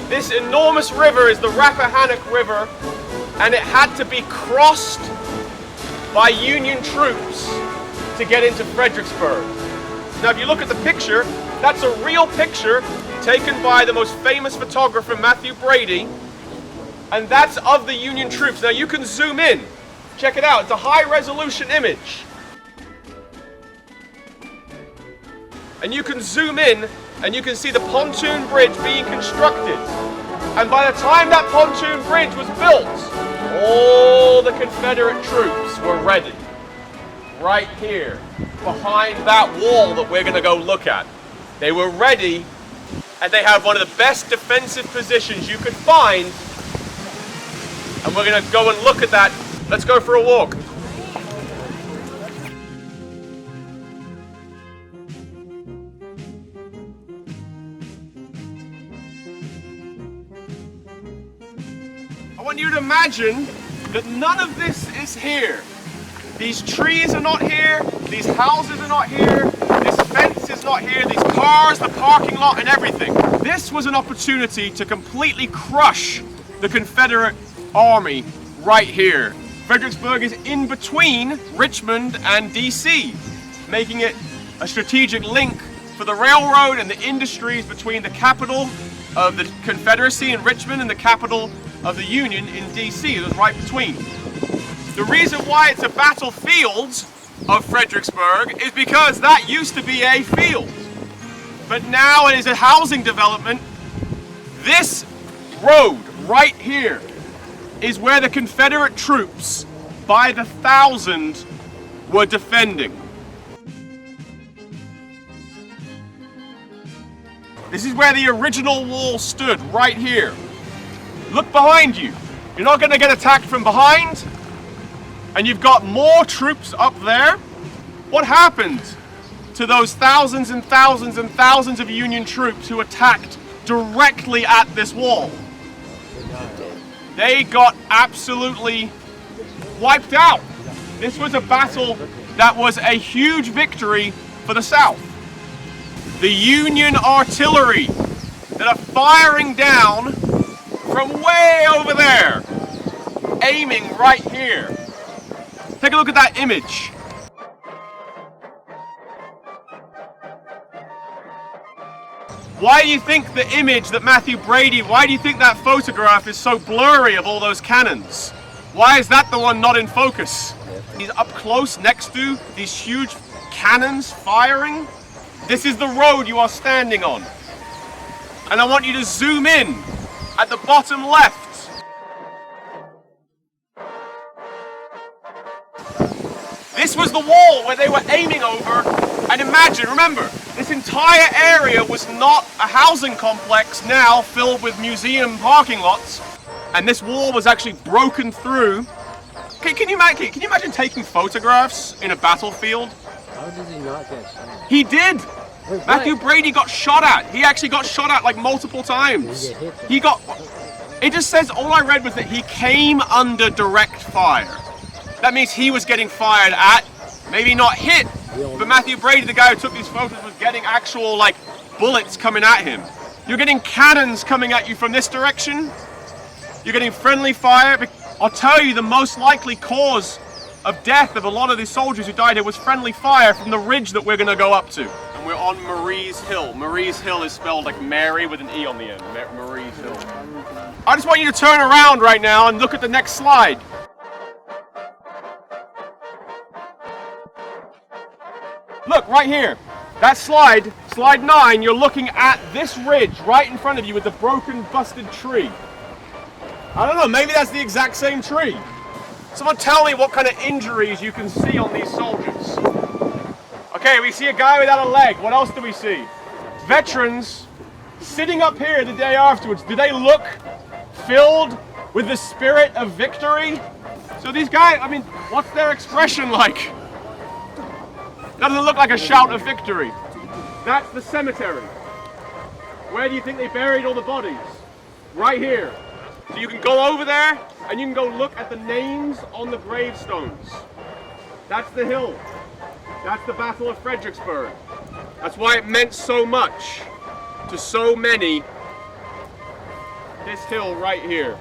This enormous river is the Rappahannock River, and it had to be crossed by Union troops to get into Fredericksburg. Now, if you look at the picture, that's a real picture taken by the most famous photographer, Matthew Brady, and that's of the Union troops. Now, you can zoom in. Check it out. It's a high-resolution image. And you can zoom in, and you can see the pontoon bridge being constructed. And by the time that pontoon bridge was built, all the Confederate troops were ready. Right here, behind that wall that we're going to go look at. They were ready, and they have one of the best defensive positions you could find. And we're going to go and look at that. Let's go for a walk. I want you to imagine that none of this is here. These trees are not here, these houses are not here, this fence is not here, these cars, the parking lot, and everything. This was an opportunity to completely crush the Confederate Army right here. Fredericksburg is in between Richmond and DC, making it a strategic link for the railroad and the industries between the capital of the Confederacy in Richmond and the capital of the Union in DC. It was right between. The reason why it's a battlefield of Fredericksburg is because that used to be a field. But now it is a housing development. This road right here is where the Confederate troops, by the thousand, were defending. This is where the original wall stood, right here. Look behind you. You're not going to get attacked from behind. And you've got more troops up there. What happened to those thousands and thousands and thousands of Union troops who attacked directly at this wall? They got absolutely wiped out. This was a battle that was a huge victory for the South. The Union artillery that are firing down from way over there, aiming right here. Take a look at that image. Why do you think the image that Matthew Brady, why do you think that photograph is so blurry of all those cannons? Why is that the one not in focus? He's up close next to these huge cannons firing. This is the road you are standing on. And I want you to zoom in at the bottom left. This was the wall where they were aiming over. And imagine, remember, this entire area was not a housing complex now filled with museum parking lots. And this wall was actually broken through. Can you imagine taking photographs in a battlefield? How did he not get shot? He did! Matthew Brady got shot at. He actually got shot at like multiple times. He got... It just says, all I read was that he came under direct fire. That means he was getting fired at, maybe not hit, but Matthew Brady, the guy who took these photos, was getting actual like bullets coming at him. You're getting cannons coming at you from this direction. You're getting friendly fire. I'll tell you, the most likely cause of death of a lot of these soldiers who died here was friendly fire from the ridge that we're going to go up to. And we're on Marie's Hill. Marie's Hill is spelled like Mary with an E on the end. Marie's Hill. I just want you to turn around right now and look at the next slide. Look, right here. That slide, slide 9, you're looking at this ridge right in front of you with the broken, busted tree. I don't know, maybe that's the exact same tree. Someone tell me what kind of injuries you can see on these soldiers. Okay, we see a guy without a leg. What else do we see? Veterans sitting up here the day afterwards. Do they look filled with the spirit of victory? So these guys, I mean, what's their expression like? Doesn't look like a shout of victory. That's the cemetery. Where do you think they buried all the bodies? Right here. So you can go over there and you can go look at the names on the gravestones. That's the hill. That's the Battle of Fredericksburg. That's why it meant so much to so many this hill right here.